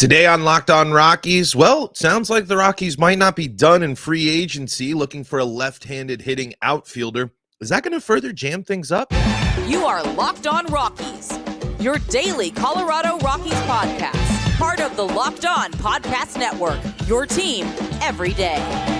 Today on Locked On Rockies, well, it sounds like the Rockies might not be done in free agency looking for a left-handed hitting outfielder. Is that going to further jam things up? You are Locked On Rockies, your daily Colorado Rockies podcast. Part of the Locked On Podcast Network, your team every day.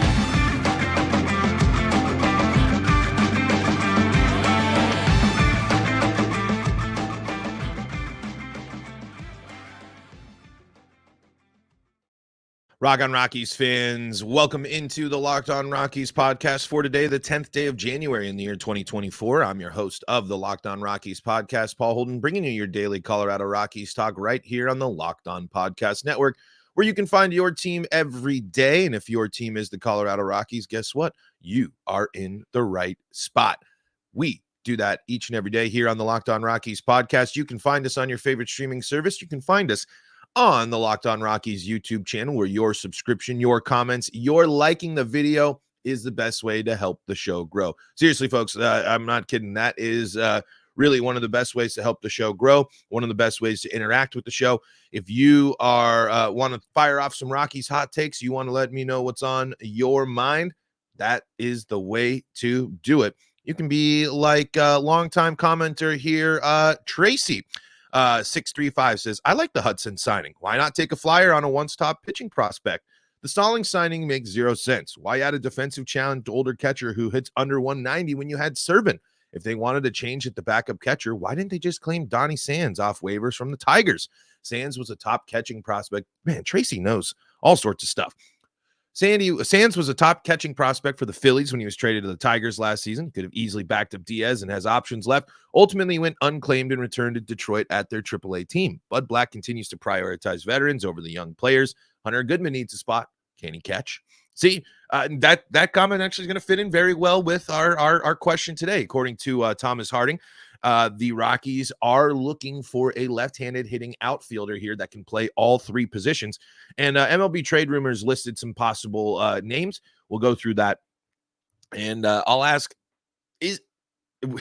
Rock on Rockies fans, welcome into the Locked On Rockies podcast for today, the 10th day of January in the year 2024. I'm your host of the Locked On Rockies podcast, Paul Holden, bringing you your daily Colorado Rockies talk right here on the Locked On Podcast Network, where you can find your team every day. And if your team is the Colorado Rockies, guess what? You are in the right spot. We do that each and every day here on the Locked On Rockies podcast. You can find us on your favorite streaming service. You can find us on the Locked On Rockies YouTube channel, where your subscription, your comments, your liking the video is the best way to help the show grow. Seriously, folks, I'm not kidding. That is really one of the best ways to help the show grow, one of the best ways to interact with the show. If you are want to fire off some Rockies hot takes, you want to let me know what's on your mind, that is the way to do it. You can be like a longtime commenter here, Tracy. 635 says, I like the Hudson signing. Why not take a flyer on a one-stop pitching prospect? The Stallings signing makes zero sense. Why add a defensive challenge to older catcher who hits under 190 when you had Servin? If they wanted to change at the backup catcher, why didn't they just claim Donnie Sands off waivers from the Tigers? Sands was a top catching prospect. Man, Tracy knows all sorts of stuff. Sands was a top catching prospect for the Phillies when he was traded to the Tigers last season. Could have easily backed up Diaz and has options left. Ultimately went unclaimed and returned to Detroit at their AAA team. Bud Black continues to prioritize veterans over the young players. Hunter Goodman needs a spot. Can he catch? See, that comment actually is going to fit in very well with our question today. According to Thomas Harding, the Rockies are looking for a left-handed hitting outfielder here that can play all three positions. And MLB Trade Rumors listed some possible names. We'll go through that. And I'll ask,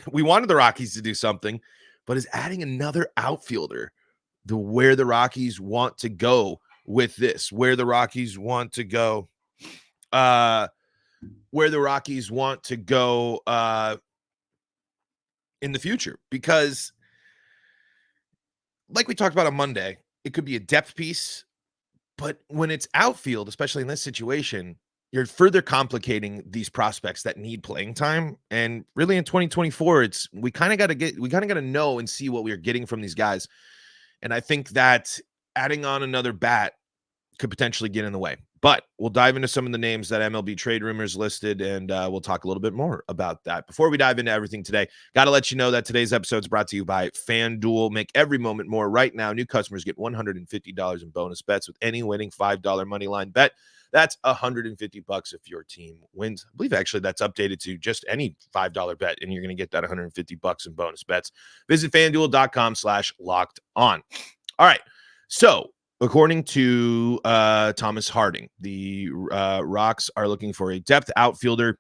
we wanted the Rockies to do something, but is adding another outfielder where the Rockies want to go with this? Where the Rockies want to go? In the future, because like we talked about on Monday, it could be a depth piece, but when it's outfield, especially in this situation, you're further complicating these prospects that need playing time. And really in 2024, we kind of got to know and see what we're getting from these guys. And I think that adding on another bat could potentially get in the way. But we'll dive into some of the names that MLB Trade Rumors listed, and we'll talk a little bit more about that. Before we dive into everything today, got to let you know that today's episode is brought to you by FanDuel. Make every moment more. Right now, new customers get $150 in bonus bets with any winning $5 moneyline bet. That's $150 if your team wins. I believe actually that's updated to just any $5 bet, and you're going to get that $150 in bonus bets. Visit FanDuel.com/locked on. All right, so according to Thomas Harding, the Rocks are looking for a depth outfielder,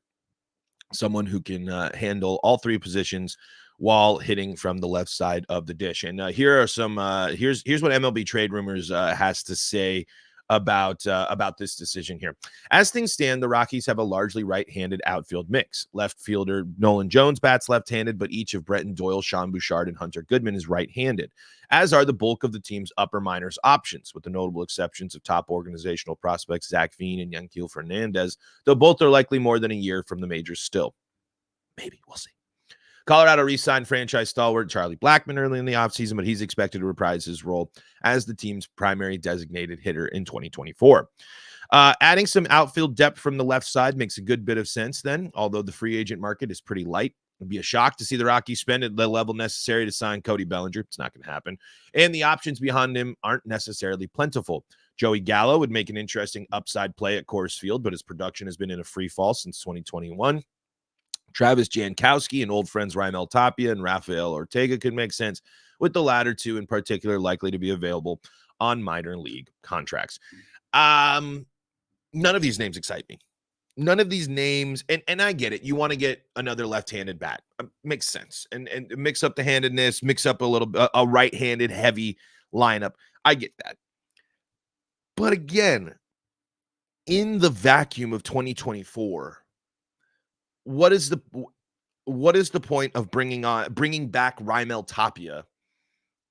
someone who can handle all three positions while hitting from the left side of the dish. And here are some. Here's what MLB Trade Rumors has to say about this decision here. As things stand, the Rockies have a largely right-handed outfield mix. Left fielder Nolan Jones bats left-handed, but each of Bretton Doyle, Sean Bouchard, and Hunter Goodman is right-handed, as are the bulk of the team's upper minors options, with the notable exceptions of top organizational prospects Zach Veen and Yanquiel Fernandez, though both are likely more than a year from the majors still. Maybe, we'll see. Colorado re-signed franchise stalwart Charlie Blackmon early in the offseason, but he's expected to reprise his role as the team's primary designated hitter in 2024. Adding some outfield depth from the left side makes a good bit of sense then, although the free agent market is pretty light. It'd be a shock to see the Rockies spend at the level necessary to sign Cody Bellinger. It's not going to happen. And the options behind him aren't necessarily plentiful. Joey Gallo would make an interesting upside play at Coors Field, but his production has been in a free fall since 2021. Travis Jankowski and old friends Raimel Tapia and Rafael Ortega could make sense, with the latter two in particular likely to be available on minor league contracts. None of these names excite me. None of these names, and I get it. You want to get another left-handed bat. Makes sense. And mix up the handedness, mix up a right-handed heavy lineup. I get that. But again, in the vacuum of 2024, what is the point of bringing back Raimel Tapia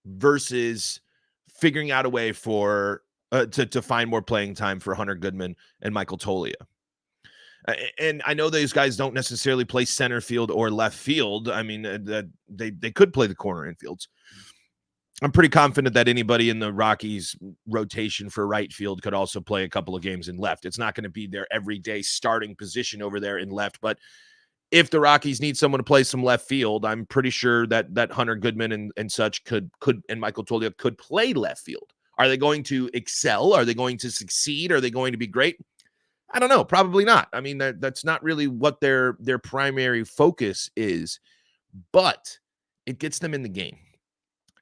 versus figuring out a way for to find more playing time for Hunter Goodman and Michael Toglia? And I know those guys don't necessarily play center field or left field. I mean, they could play the corner infields. I'm pretty confident that anybody in the Rockies rotation for right field could also play a couple of games in left. It's not going to be their everyday starting position over there in left, but if the Rockies need someone to play some left field, I'm pretty sure that Hunter Goodman and such could and Michael Toglia could play left field. Are they going to excel? Are they going to succeed? Are they going to be great? I don't know. Probably not. I mean, that's not really what their primary focus is, but it gets them in the game.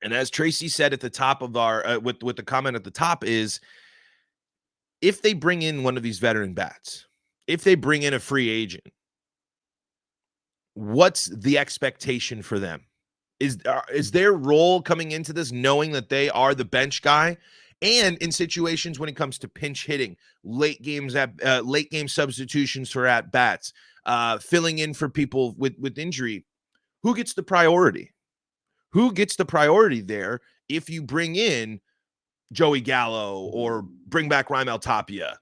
And as Tracy said at the top of our with the comment at the top is, if they bring in one of these veteran bats, if they bring in a free agent, what's the expectation for them? Is their role coming into this knowing that they are the bench guy? And in situations when it comes to pinch hitting, late game substitutions for at bats, filling in for people with injury, who gets the priority? Who gets the priority there if you bring in Joey Gallo or bring back Raimel Tapia?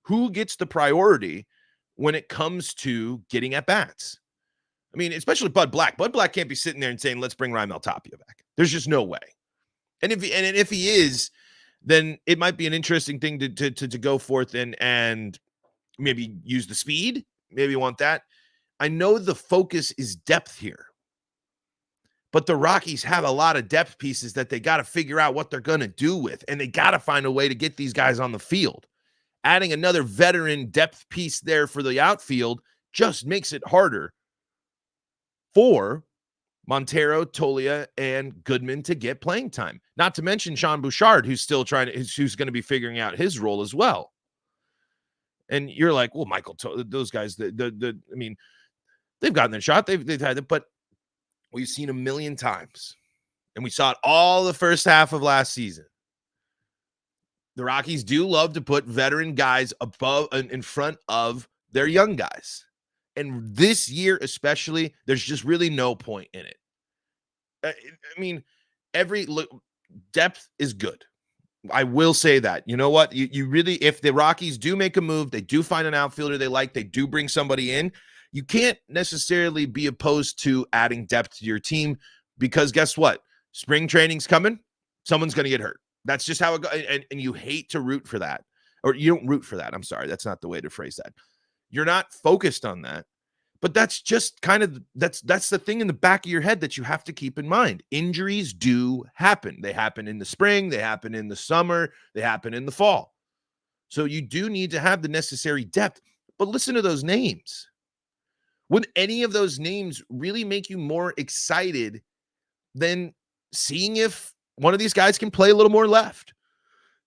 Who gets the priority when it comes to getting at bats? I mean, especially Bud Black. Bud Black can't be sitting there and saying, let's bring Raimel Tapia back. There's just no way. And if he is, then it might be an interesting thing to go forth and maybe use the speed. Maybe want that. I know the focus is depth here, but the Rockies have a lot of depth pieces that they got to figure out what they're going to do with, and they got to find a way to get these guys on the field. Adding another veteran depth piece there for the outfield just makes it harder for Montero, Toglia, and Goodman to get playing time. Not to mention Sean Bouchard, who's still who's going to be figuring out his role as well. And you're like, well, Michael, those guys, I mean, they've gotten their shot. They've had it, but we've seen a million times, and we saw it all the first half of last season. The Rockies do love to put veteran guys above and in front of their young guys. And this year especially, there's just really no point in it. I mean, depth is good. I will say that. You know what? You really, if the Rockies do make a move, they do find an outfielder they like, they do bring somebody in, you can't necessarily be opposed to adding depth to your team, because guess what? Spring training's coming. Someone's going to get hurt. That's just how it goes. And you hate to root for that. Or you don't root for that. I'm sorry. That's not the way to phrase that. You're not focused on that. But that's just kind of, that's the thing in the back of your head that you have to keep in mind. Injuries do happen. They happen in the spring. They happen in the summer. They happen in the fall. So you do need to have the necessary depth. But listen to those names. Would any of those names really make you more excited than seeing if one of these guys can play a little more left?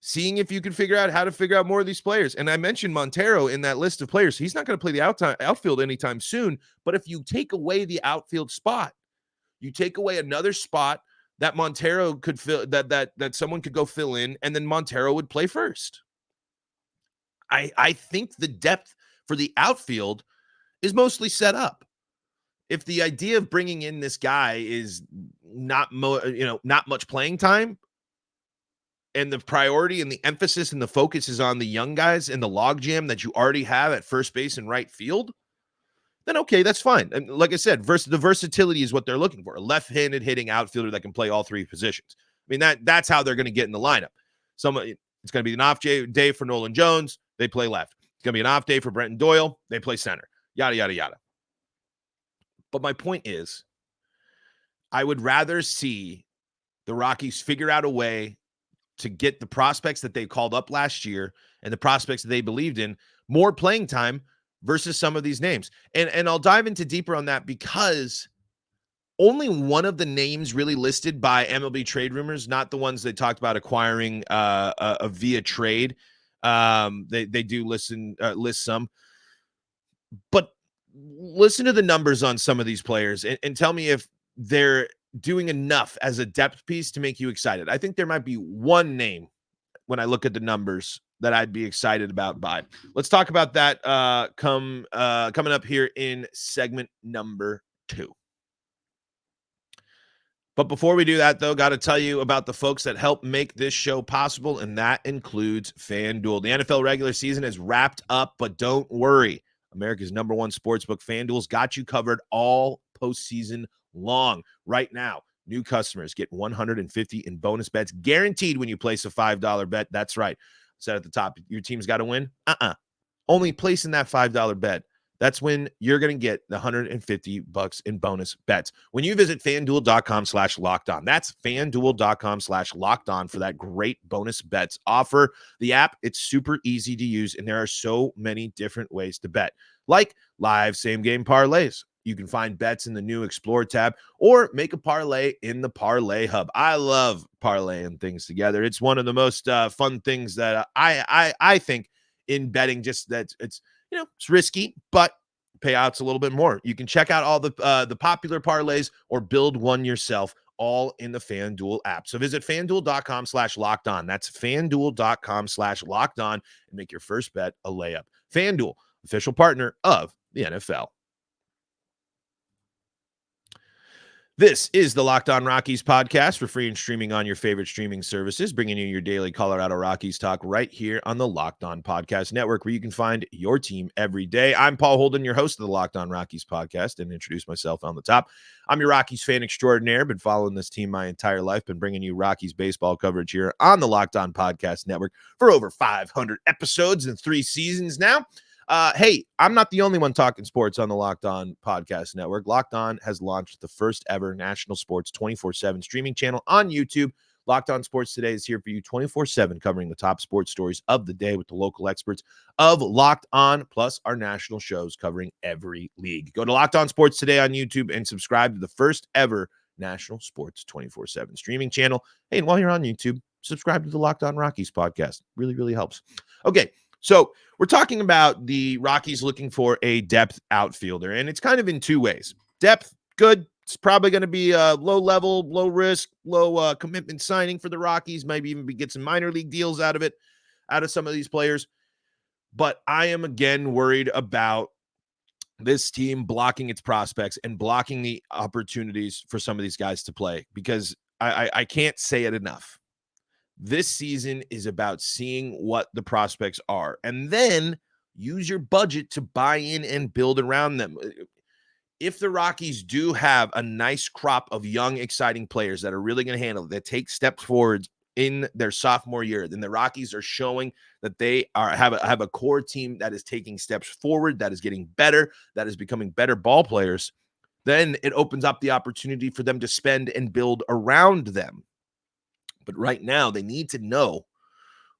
Seeing if you can figure out how to figure out more of these players. And I mentioned Montero in that list of players. He's not going to play the outfield anytime soon. But if you take away the outfield spot, you take away another spot that Montero could fill, that someone could go fill in, and then Montero would play first. I think the depth for the outfield is mostly set up. If the idea of bringing in this guy is not much playing time, and the priority and the emphasis and the focus is on the young guys and the logjam that you already have at first base and right field, then okay, that's fine. And like I said, the versatility is what they're looking for. A left-handed hitting outfielder that can play all three positions. I mean, that's how they're going to get in the lineup. It's going to be an off day for Nolan Jones. They play left. It's going to be an off day for Brenton Doyle. They play center. Yada, yada, yada. But my point is, I would rather see the Rockies figure out a way to get the prospects that they called up last year and the prospects that they believed in more playing time versus some of these names. And I'll dive into deeper on that, because only one of the names really listed by MLB Trade Rumors, not the ones they talked about acquiring via trade. They do list some, but listen to the numbers on some of these players and tell me if they're doing enough as a depth piece to make you excited. I think there might be one name when I look at the numbers that I'd be excited about by. Let's talk about that coming up here in segment number 2. But before we do that, though, got to tell you about the folks that help make this show possible, and that includes FanDuel. The NFL regular season is wrapped up, but don't worry. America's number one sportsbook, FanDuel's got you covered all postseason long. Right now, new customers get $150 in bonus bets guaranteed when you place a $5 bet. That's right. I said at the top, your team's got to win. Only placing that $5 bet. That's when you're going to get the $150 in bonus bets. When you visit FanDuel.com/lockedon, that's FanDuel.com/lockedon for that great bonus bets offer. The app, it's super easy to use, and there are so many different ways to bet, like live same-game parlays. You can find bets in the new Explore tab or make a parlay in the Parlay Hub. I love parlaying things together. It's one of the most fun things that I think in betting. Just that it's risky, but payouts a little bit more. You can check out all the popular parlays or build one yourself, all in the FanDuel app. So visit FanDuel.com/lockedon. That's FanDuel.com/lockedon and make your first bet a layup. FanDuel, official partner of the NFL. This is the Locked On Rockies podcast for free and streaming on your favorite streaming services, bringing you your daily Colorado Rockies talk right here on the Locked On Podcast Network, where you can find your team every day. I'm Paul Holden, your host of the Locked On Rockies podcast, and introduce myself on the top. I'm your Rockies fan extraordinaire, been following this team my entire life, been bringing you Rockies baseball coverage here on the Locked On Podcast Network for over 500 episodes and 3 seasons now. Hey, I'm not the only one talking sports on the Locked On Podcast Network. Locked On has launched the first ever national sports 24/7 streaming channel on YouTube. Locked On Sports Today is here for you 24/7, covering the top sports stories of the day with the local experts of Locked On, plus our national shows covering every league. Go to Locked On Sports Today on YouTube and subscribe to the first ever national sports 24/7 streaming channel. Hey, and while you're on YouTube, subscribe to the Locked On Rockies podcast. Really, really helps. Okay. So we're talking about the Rockies looking for a depth outfielder, and it's kind of in 2 ways. Depth, good. It's probably going to be a low level, low risk, low commitment signing for the Rockies. Maybe even get some minor league deals out of some of these players. But I am again worried about this team blocking its prospects and blocking the opportunities for some of these guys to play, because I can't say it enough. This season is about seeing what the prospects are, and then use your budget to buy in and build around them. If the Rockies do have a nice crop of young, exciting players that are really going to handle it, that take steps forward in their sophomore year, then the Rockies are showing that they have a core team that is taking steps forward, that is getting better, that is becoming better ball players. Then it opens up the opportunity for them to spend and build around them. But right now, they need to know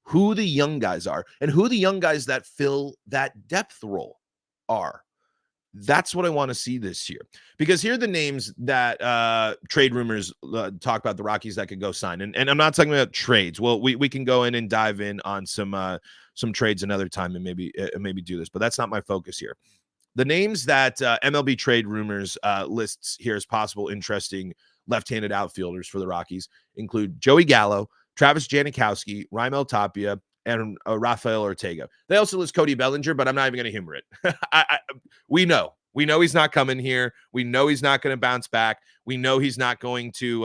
who the young guys are and who the young guys that fill that depth role are. That's what I want to see this year. Because here are the names that trade rumors talk about the Rockies that could go sign. And I'm not talking about trades. Well, we can go in and dive in on some trades another time and maybe do this. But that's not my focus here. The names that MLB trade rumors lists here as possible interesting left-handed outfielders for the Rockies include Joey Gallo, Travis Janikowski, Raimel Tapia, and Rafael Ortega. They also list Cody Bellinger, but I'm not even going to humor it. We know he's not coming here. We know he's not going to bounce back. We know he's not going to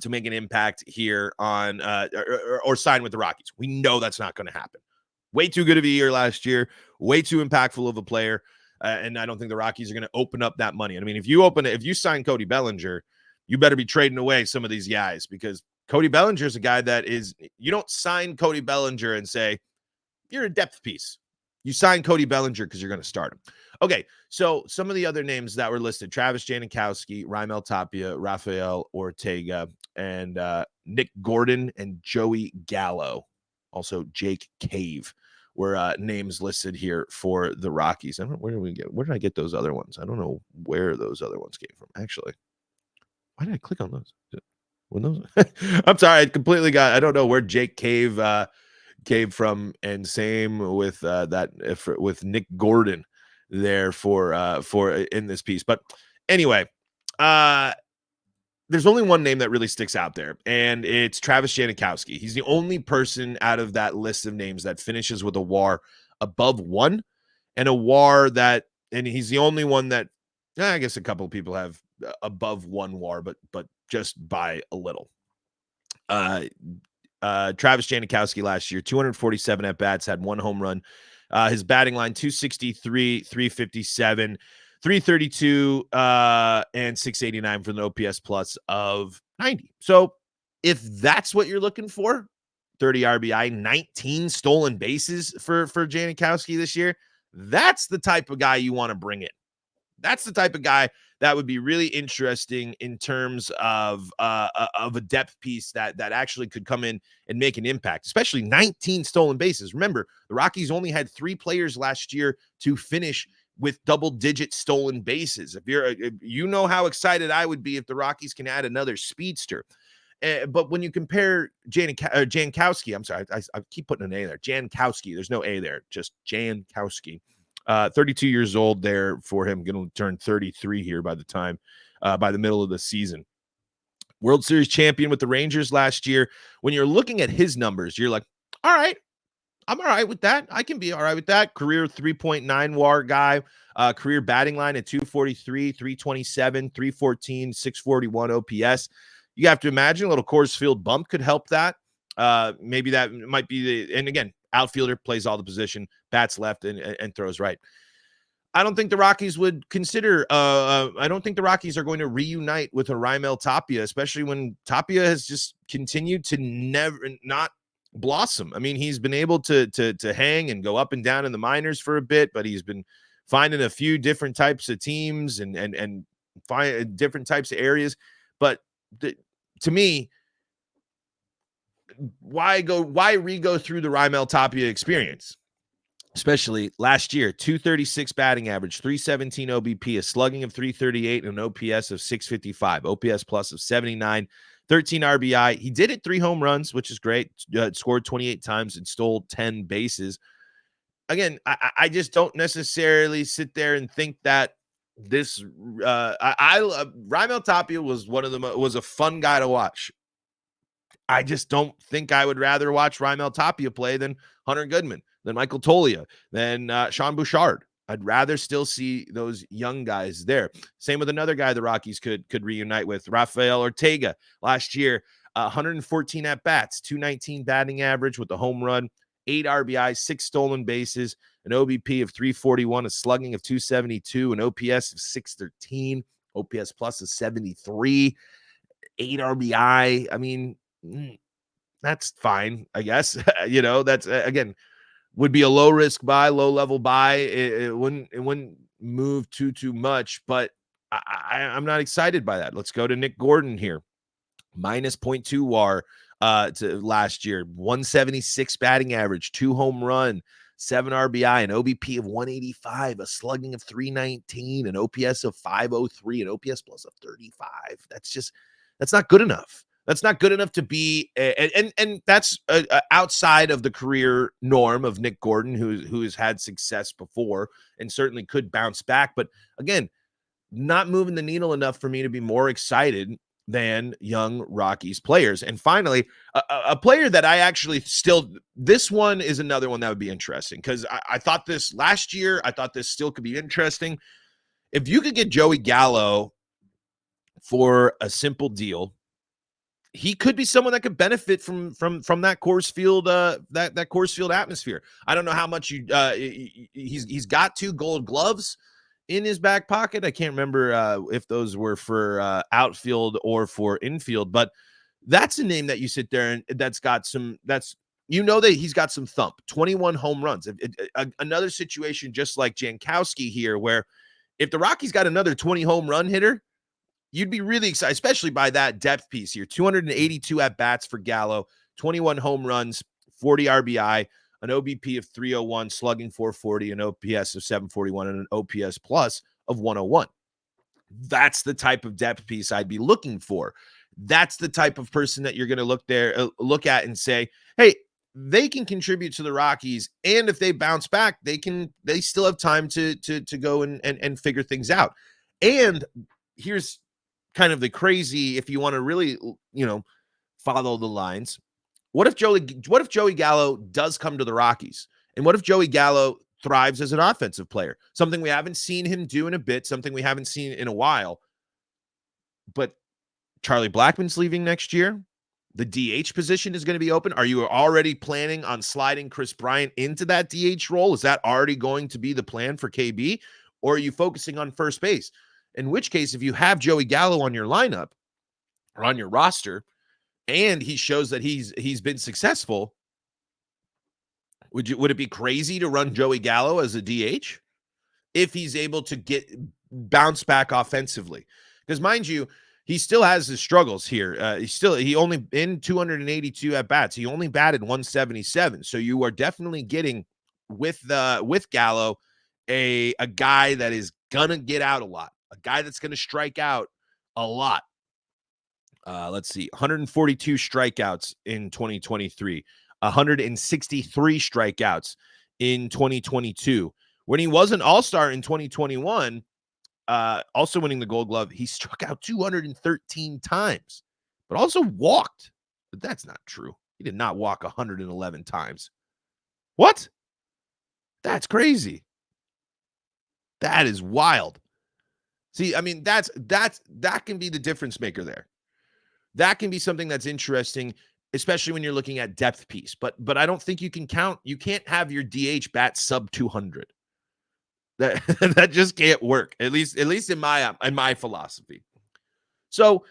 make an impact here on or sign with the Rockies. We know that's not going to happen. Way too good of a year last year. Way too impactful of a player. And I don't think the Rockies are going to open up that money. I mean, if you sign Cody Bellinger, you better be trading away some of these guys, because Cody Bellinger is a guy that is, you don't sign Cody Bellinger and say, you're a depth piece. You sign Cody Bellinger because you're going to start him. Okay, so some of the other names that were listed: Travis Janikowski, Raimel Tapia, Rafael Ortega, and Nick Gordon and Joey Gallo. Also, Jake Cave were names listed here for the Rockies. I don't know, where did I get those other ones? I don't know where those other ones came from. Actually, why did I click on those? I'm sorry, I don't know where Jake Cave came from, and same with with Nick Gordon there for in this piece. But anyway, there's only one name that really sticks out there, and it's Travis Janikowski. He's the only person out of that list of names that finishes with a WAR above 1, and a WAR that, and he's the only one that, I guess a couple of people have above 1 WAR, but just by a little. Travis Janikowski last year, 247 at bats, had 1 home run. His batting line, 263, 357, 332, and 689 for an OPS plus of 90. So if that's what you're looking for, 30 RBI, 19 stolen bases for Janikowski this year, that's the type of guy you want to bring in. That's the type of guy that would be really interesting in terms of a depth piece that actually could come in and make an impact, especially 19 stolen bases. Remember, the Rockies only had 3 players last year to finish with double-digit stolen bases. If you know how excited I would be if the Rockies can add another speedster. But when you compare Jankowski, I'm sorry, I keep putting an A there. Jankowski, there's no A there, just Jankowski. 32 years old there for him, going to turn 33 here by the middle of the season. World Series champion with the Rangers last year. When you're looking at his numbers, you're like, all right, I'm all right with that. I can be all right with that. Career 3.9 WAR guy, career batting line at 243, 327, 314, 641 OPS. You have to imagine a little Coors Field bump could help that. Maybe that might be and again, outfielder, plays all the position, bats left and throws right. I don't think the Rockies would consider I don't think the Rockies are going to reunite with a Raimel Tapia, especially when Tapia has just continued to not blossom. I mean, he's been able to hang and go up and down in the minors for a bit, but he's been finding a few different types of teams and find different types of areas. But to me, why re-go through the Raimel Tapia experience? Especially last year, 236 batting average, 317 OBP, a slugging of 338, and an OPS of 655, OPS plus of 79, 13 RBI. He did hit 3 home runs, which is great. Scored 28 times and stole 10 bases. Again, I just don't necessarily sit there and think that this Raimel Tapia was a fun guy to watch. I just don't think I would rather watch Raimel Tapia play than Hunter Goodman, than Michael Toglia, than Sean Bouchard. I'd rather still see those young guys there. Same with another guy the Rockies could reunite with, Rafael Ortega. Last year, 114 at-bats, 219 batting average with a home run, 8 RBI, 6 stolen bases, an OBP of 341, a slugging of 272, an OPS of 613, OPS plus of 73, 8 RBI. I mean, that's fine, I guess. That's again would be a low risk buy, low level buy. It wouldn't move too much, but I'm not excited by that. Let's go to Nick Gordon here. Minus 0.2 WAR to last year, 176 batting average, 2 home run, 7 RBI, an OBP of 185, a slugging of 319, an OPS of 503, an OPS plus of 35. That's not good enough. That's not good enough to be, and that's outside of the career norm of Nick Gordon, who has had success before and certainly could bounce back. But again, not moving the needle enough for me to be more excited than young Rockies players. And finally, a player that I actually this one is another one that would be interesting because I thought this last year. I thought this still could be interesting. If you could get Joey Gallo for a simple deal, he could be someone that could benefit from that Coors Field that Coors Field atmosphere. I don't know how much he's got 2 Gold Gloves in his back pocket. I can't remember if those were for outfield or for infield, but that's a name that you sit there and that he's got some thump. 21 home runs. Another situation just like Jankowski here, where if the Rockies got another 20 home run hitter, you'd be really excited, especially by that depth piece here. 282 at-bats for Gallo, 21 home runs, 40 RBI, an OBP of 301, slugging 440, an OPS of 741, and an OPS plus of 101. That's the type of depth piece I'd be looking for. That's the type of person that you're going to look at and say, hey, they can contribute to the Rockies, and if they bounce back, they still have time to go and figure things out. And here's kind of the crazy, if you want to really, follow the lines. What if Joey Gallo does come to the Rockies? And what if Joey Gallo thrives as an offensive player? Something we haven't seen him do in a bit, something we haven't seen in a while. But Charlie Blackmon's leaving next year. The DH position is going to be open. Are you already planning on sliding Chris Bryant into that DH role? Is that already going to be the plan for KB? Or are you focusing on first base? In which case, if you have Joey Gallo on your lineup or on your roster, and he shows that he's been successful, would it be crazy to run Joey Gallo as a DH if he's able to bounce back offensively? Because mind you, he still has his struggles here. He only in 282 at bats. He only batted 177. So you are definitely getting with Gallo a guy that is gonna get out a lot, a guy that's gonna strike out a lot. Let's see, 142 strikeouts in 2023, 163 strikeouts in 2022. When he was an all-star in 2021, also winning the Gold Glove, he struck out 213 times, but also walked. But that's not true. He did not walk 111 times. What? That's crazy. That is wild. See, I mean, that can be the difference maker there. That can be something that's interesting, especially when you're looking at depth piece. But I don't think you can't have your DH bat sub 200. That just can't work. At least in my philosophy. So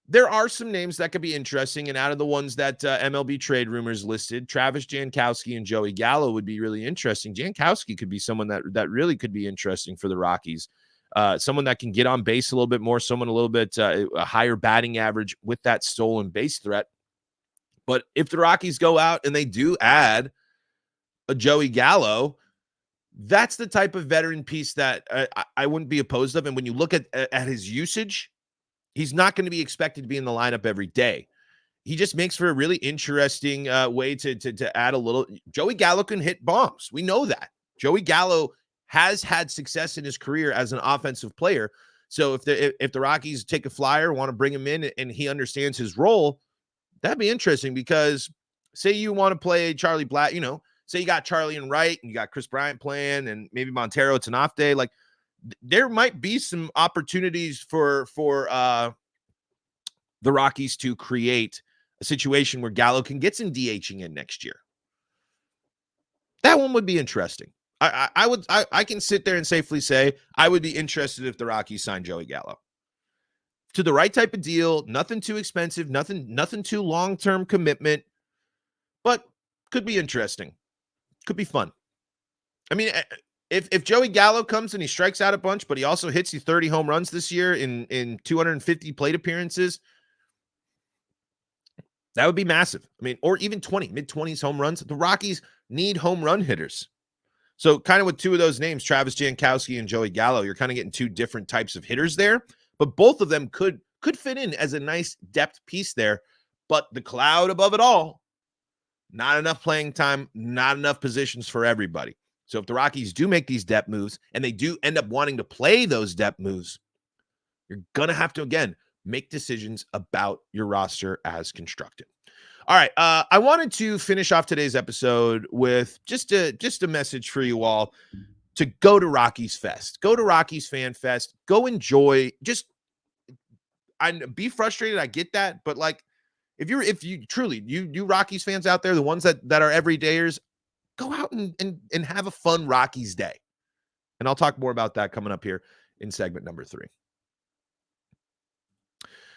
there are some names that could be interesting, and out of the ones that MLB trade rumors listed, Travis Jankowski and Joey Gallo would be really interesting. Jankowski could be someone that really could be interesting for the Rockies. Someone that can get on base a little bit more, someone a little bit a higher batting average with that stolen base threat. But if the Rockies go out and they do add a Joey Gallo, that's the type of veteran piece that I wouldn't be opposed of. And when you look at his usage, he's not going to be expected to be in the lineup every day. He just makes for a really interesting way to add a little. Joey Gallo can hit bombs. We know that. Joey Gallo has had success in his career as an offensive player. So if the Rockies take a flyer, want to bring him in, and he understands his role, that'd be interesting. Because say you want to play Charlie Black, say you got Charlie and Wright and you got Chris Bryant playing and maybe Montero, it's an off day. Like there might be some opportunities for the Rockies to create a situation where Gallo can get some DHing in next year. That one would be interesting. I can sit there and safely say I would be interested if the Rockies signed Joey Gallo to the right type of deal. Nothing too expensive, nothing too long-term commitment, but could be interesting. Could be fun. I mean, if Joey Gallo comes and he strikes out a bunch, but he also hits you 30 home runs this year in 250 plate appearances, that would be massive. I mean, or even mid-20s home runs. The Rockies need home run hitters. So kind of with two of those names, Travis Jankowski and Joey Gallo, you're kind of getting two different types of hitters there, but both of them could fit in as a nice depth piece there. But the cloud above it all, not enough playing time, not enough positions for everybody. So if the Rockies do make these depth moves and they do end up wanting to play those depth moves, you're going to have to, again, make decisions about your roster as constructed. All right. I wanted to finish off today's episode with just a message for you all to go to Rockies Fest. Go to Rockies Fan Fest. Go enjoy. Be frustrated. I get that. But like, if you truly, you Rockies fans out there, the ones that are everydayers, go out and have a fun Rockies day. And I'll talk more about that coming up here in segment number 3.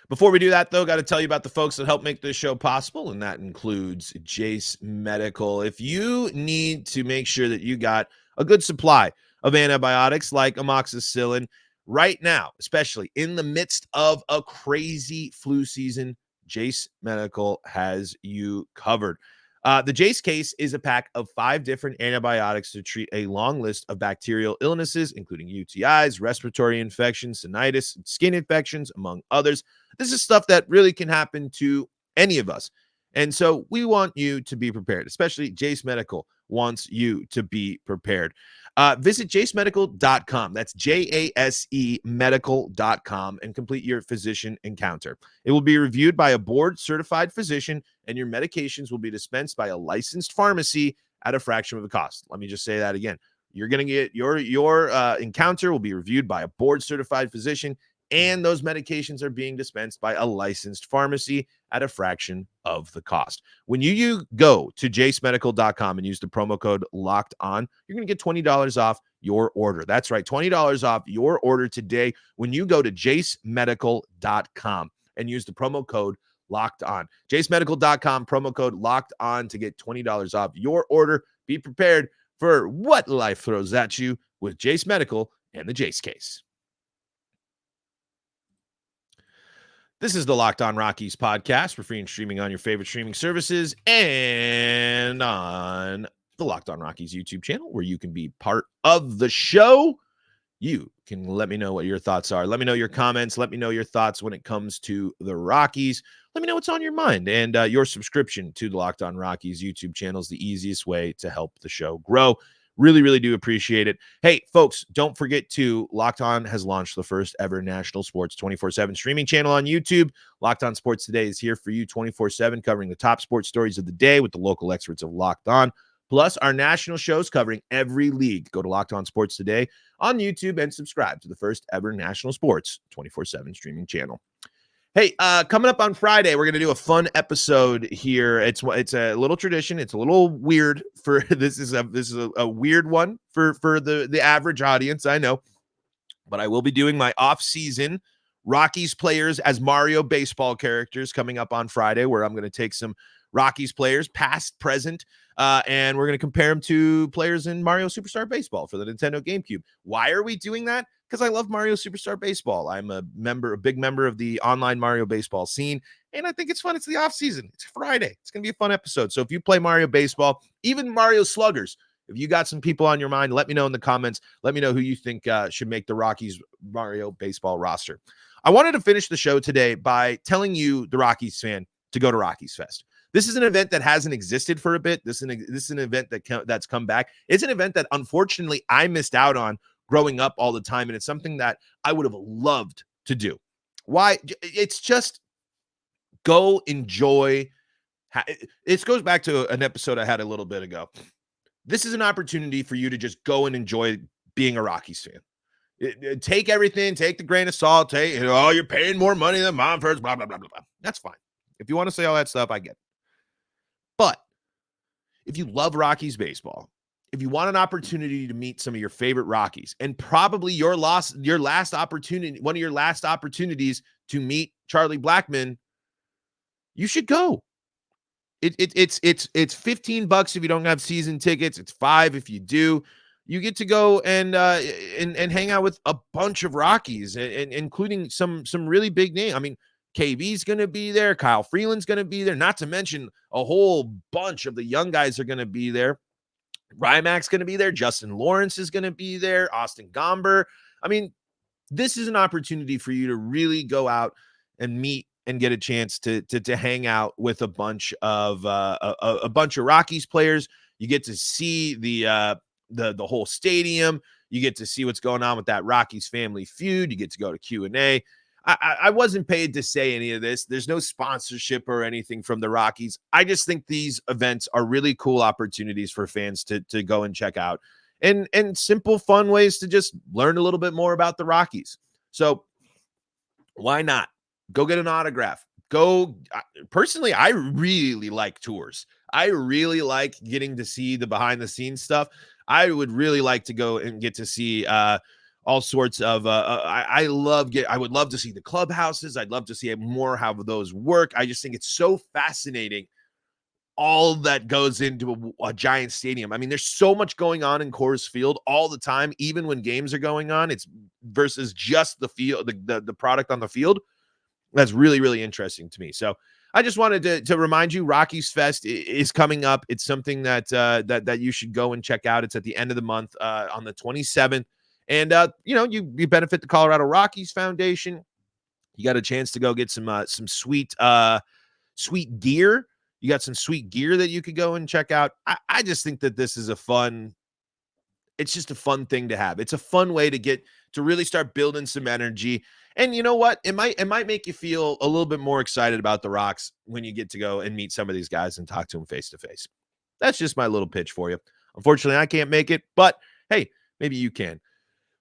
Before we do that, though, got to tell you about the folks that help make this show possible, and that includes Jase Medical. If you need to make sure that you got a good supply of antibiotics like amoxicillin right now, especially in the midst of a crazy flu season, Jase Medical has you covered. The Jase case is a pack of 5 different antibiotics to treat a long list of bacterial illnesses, including UTIs, respiratory infections, sinusitis, skin infections, among others. This is stuff that really can happen to any of us. And so we want you to be prepared, especially Jase Medical. wants you to be prepared. Visit jasemedical.com. That's JASE medical.com and complete your physician encounter. It will be reviewed by a board-certified physician, and your medications will be dispensed by a licensed pharmacy at a fraction of the cost. Let me just say that again. You're going to get your encounter will be reviewed by a board-certified physician, and those medications are being dispensed by a licensed pharmacy at a fraction of the cost. When you go to jasemedical.com and use the promo code Locked On, you're going to get $20 off your order. That's right, $20 off your order today when you go to jasemedical.com and use the promo code Locked On. jasemedical.com, promo code Locked On to get $20 off your order. Be prepared for what life throws at you with Jase Medical and the Jase case. This is the Locked On Rockies podcast. We're free and streaming on your favorite streaming services and on the Locked On Rockies YouTube channel, where you can be part of the show. You can let me know what your thoughts are. Let me know your comments. Let me know your thoughts when it comes to the Rockies. Let me know what's on your mind. And your subscription to the Locked On Rockies YouTube channel is the easiest way to help the show grow. Really, really do appreciate it. Hey, folks, don't forget to Locked On has launched the first ever national sports 24/7 streaming channel on YouTube. Locked On Sports Today is here for you 24/7, covering the top sports stories of the day with the local experts of Locked On, plus our national shows covering every league. Go to Locked On Sports Today on YouTube and subscribe to the first ever national sports 24/7 streaming channel. Hey, coming up on Friday, we're going to do a fun episode here. It's a little tradition. It's a little weird for this is a weird one for the average audience, I know. But I will be doing my off-season Rockies players as Mario baseball characters coming up on Friday, where I'm going to take some Rockies players, past, present, and we're going to compare them to players in Mario Superstar Baseball for the Nintendo GameCube. Why are we doing that? Because I love Mario Superstar Baseball. I'm a big member of the online Mario baseball scene, and I think it's fun. It's the off season. It's Friday. It's going to be a fun episode. So if you play Mario Baseball, even Mario Sluggers, if you got some people on your mind, let me know in the comments. Let me know who you think should make the Rockies Mario Baseball roster. I wanted to finish the show today by telling you, the Rockies fan, to go to Rockies Fest. This is an event that hasn't existed for a bit. This is an event that's come back. It's an event that, unfortunately, I missed out on growing up all the time, and it's something that I would have loved to do. Why? It's just go enjoy. It goes back to an episode I had a little bit ago. This is an opportunity for you to just go and enjoy being a Rockies fan. Take everything, take the grain of salt, you're paying more money than mom first, blah, blah, blah, blah, blah. That's fine. If you want to say all that stuff, I get it. But if you love Rockies baseball, if you want an opportunity to meet some of your favorite Rockies, and probably your last opportunity, one of your last opportunities to meet Charlie Blackmon, you should go. It's $15 if you don't have season tickets. It's $5 if you do. You get to go and hang out with a bunch of Rockies, and including some really big names. I mean, KB's going to be there. Kyle Freeland's going to be there. Not to mention a whole bunch of the young guys are going to be there. Rymac's going to be there. Justin Lawrence is going to be there. Austin Gomber. I mean, this is an opportunity for you to really go out and meet and get a chance to hang out with a bunch of Rockies players. You get to see the whole stadium. You get to see what's going on with that Rockies family feud. You get to go to Q&A. I wasn't paid to say any of this. There's no sponsorship or anything from the Rockies. I just think these events are really cool opportunities for fans to go and check out, and simple, fun ways to just learn a little bit more about the Rockies. So why not go get an autograph? Personally, I really like tours. I really like getting to see the behind the scenes stuff. I would really like to go and get to see all sorts of I would love to see the clubhouses. I'd love to see more how those work. I just think it's so fascinating, all that goes into a giant stadium. I mean, there's so much going on in Coors Field all the time, even when games are going on. It's versus just the field, the product on the field. That's really, really interesting to me. So I just wanted to remind you, Rockies Fest is coming up. It's something that you should go and check out. It's at the end of the month on the 27th. And, you benefit the Colorado Rockies Foundation. You got a chance to go get some sweet gear. You got some sweet gear that you could go and check out. I just think that this is it's just a fun thing to have. It's a fun way to really start building some energy. And you know what? It might make you feel a little bit more excited about the Rocks when you get to go and meet some of these guys and talk to them face to face. That's just my little pitch for you. Unfortunately, I can't make it, but hey, maybe you can.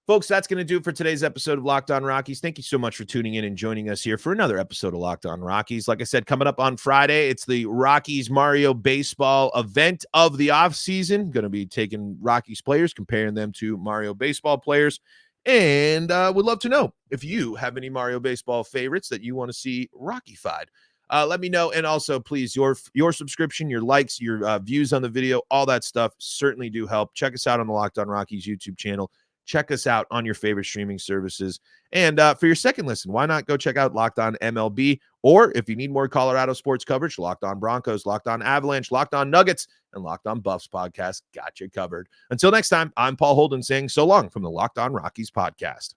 Folks, that's going to do it for today's episode of Locked On Rockies. Thank you so much for tuning in and joining us here for another episode of Locked On Rockies. Like I said, coming up on Friday, it's the Rockies Mario Baseball event of the offseason. Going to be taking Rockies players, comparing them to Mario Baseball players. And would love to know if you have any Mario Baseball favorites that you want to see Rocky-fied. Let me know. And also, please, your subscription, your likes, your views on the video, all that stuff certainly do help. Check us out on the Locked On Rockies YouTube channel. Check us out on your favorite streaming services. And for your second listen, why not go check out Locked On MLB? Or if you need more Colorado sports coverage, Locked On Broncos, Locked On Avalanche, Locked On Nuggets, and Locked On Buffs podcast got you covered. Until next time, I'm Paul Holden saying so long from the Locked On Rockies podcast.